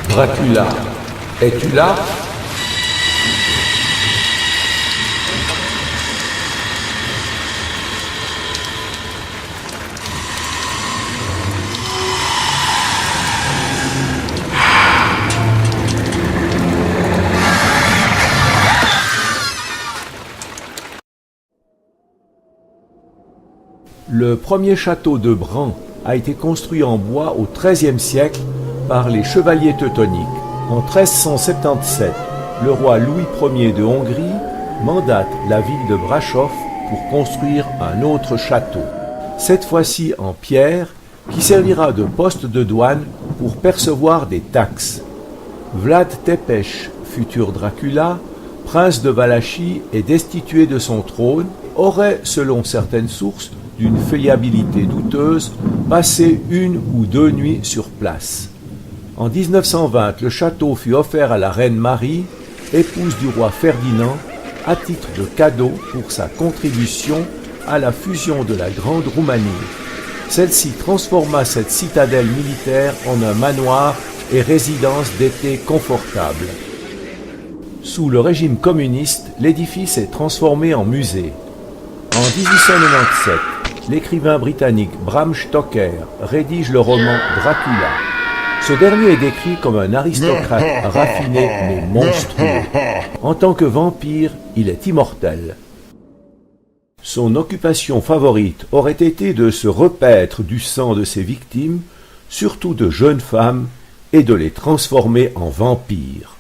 Dracula, es-tu là? Le premier château de Bran a été construit en bois au XIIIe siècle par les chevaliers teutoniques. En 1377, le roi Louis Ier de Hongrie mandate la ville de Brașov pour construire un autre château, cette fois-ci en pierre, qui servira de poste de douane pour percevoir des taxes. Vlad Tepes, futur Dracula, prince de Valachie et destitué de son trône, aurait, selon certaines sources, d'une fiabilité douteuse, passé 1 ou 2 nuits sur place. En 1920, le château fut offert à la reine Marie, épouse du roi Ferdinand, à titre de cadeau pour sa contribution à la fusion de la Grande Roumanie. Celle-ci transforma cette citadelle militaire en un manoir et résidence d'été confortable. Sous le régime communiste, l'édifice est transformé en musée. En 1897, l'écrivain britannique Bram Stoker rédige le roman Dracula. Ce dernier est décrit comme un aristocrate raffiné mais monstrueux. En tant que vampire, il est immortel. Son occupation favorite aurait été de se repaître du sang de ses victimes, surtout de jeunes femmes, et de les transformer en vampires.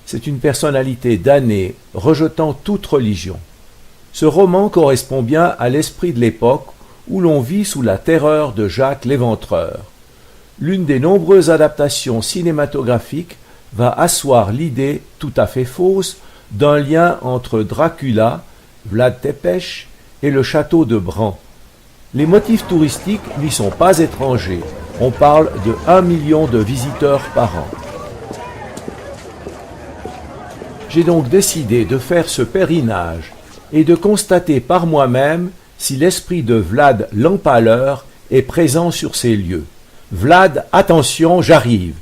C'est une personnalité damnée, rejetant toute religion. Ce roman correspond bien à l'esprit de l'époque où l'on vit sous la terreur de Jacques l'Éventreur. L'une des nombreuses adaptations cinématographiques va asseoir l'idée tout à fait fausse d'un lien entre Dracula, Vlad Tepes et le château de Bran. Les motifs touristiques n'y sont pas étrangers. On parle de 1 million de visiteurs par an. J'ai donc décidé de faire ce pèlerinage et de constater par moi-même si l'esprit de Vlad l'Empaleur est présent sur ces lieux. Vlad, attention, j'arrive.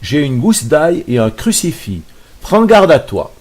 J'ai une gousse d'ail et un crucifix. Prends garde à toi.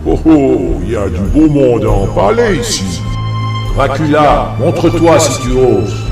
Oh oh, il y a du beau monde à en parler ici. Dracula, montre-toi si tu oses.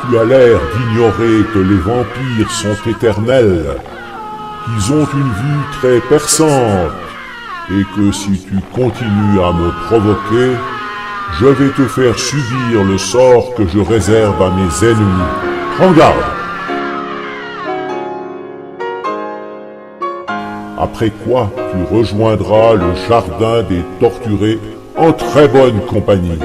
tu as l'air d'ignorer que les vampires sont éternels, qu'ils ont une vue très perçante, et que si tu continues à me provoquer, je vais te faire subir le sort que je réserve à mes ennemis. Prends garde! Après quoi, tu rejoindras le jardin des torturés en très bonne compagnie.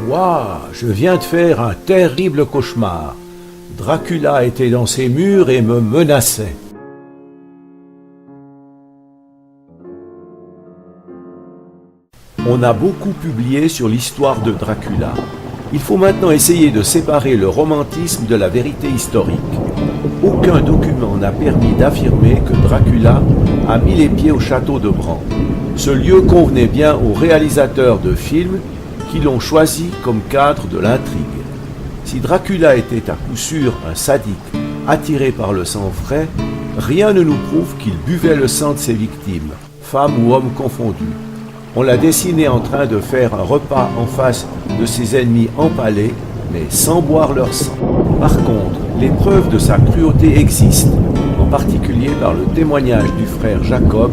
Ouah, je viens de faire un terrible cauchemar. Dracula était dans ses murs et me menaçait. On a beaucoup publié sur l'histoire de Dracula. Il faut maintenant essayer de séparer le romantisme de la vérité historique. Aucun document n'a permis d'affirmer que Dracula a mis les pieds au château de Bran. Ce lieu convenait bien aux réalisateurs de films qui l'ont choisi comme cadre de l'intrigue. Si Dracula était à coup sûr un sadique attiré par le sang frais, rien ne nous prouve qu'il buvait le sang de ses victimes, femmes ou hommes confondus. On l'a dessiné en train de faire un repas en face de ses ennemis empalés, mais sans boire leur sang. Par contre, les preuves de sa cruauté existent, en particulier par le témoignage du frère Jacob,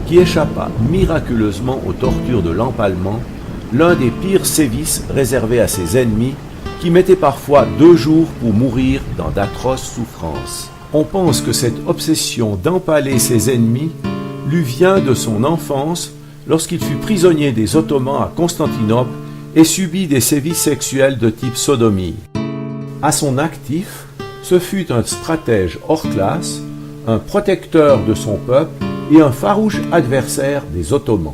qui échappa miraculeusement aux tortures de l'empalement, l'un des pires sévices réservés à ses ennemis, qui mettaient parfois 2 jours pour mourir dans d'atroces souffrances. On pense que cette obsession d'empaler ses ennemis lui vient de son enfance, lorsqu'il fut prisonnier des Ottomans à Constantinople et subit des sévices sexuels de type sodomie. À son actif, ce fut un stratège hors classe, un protecteur de son peuple et un farouche adversaire des Ottomans.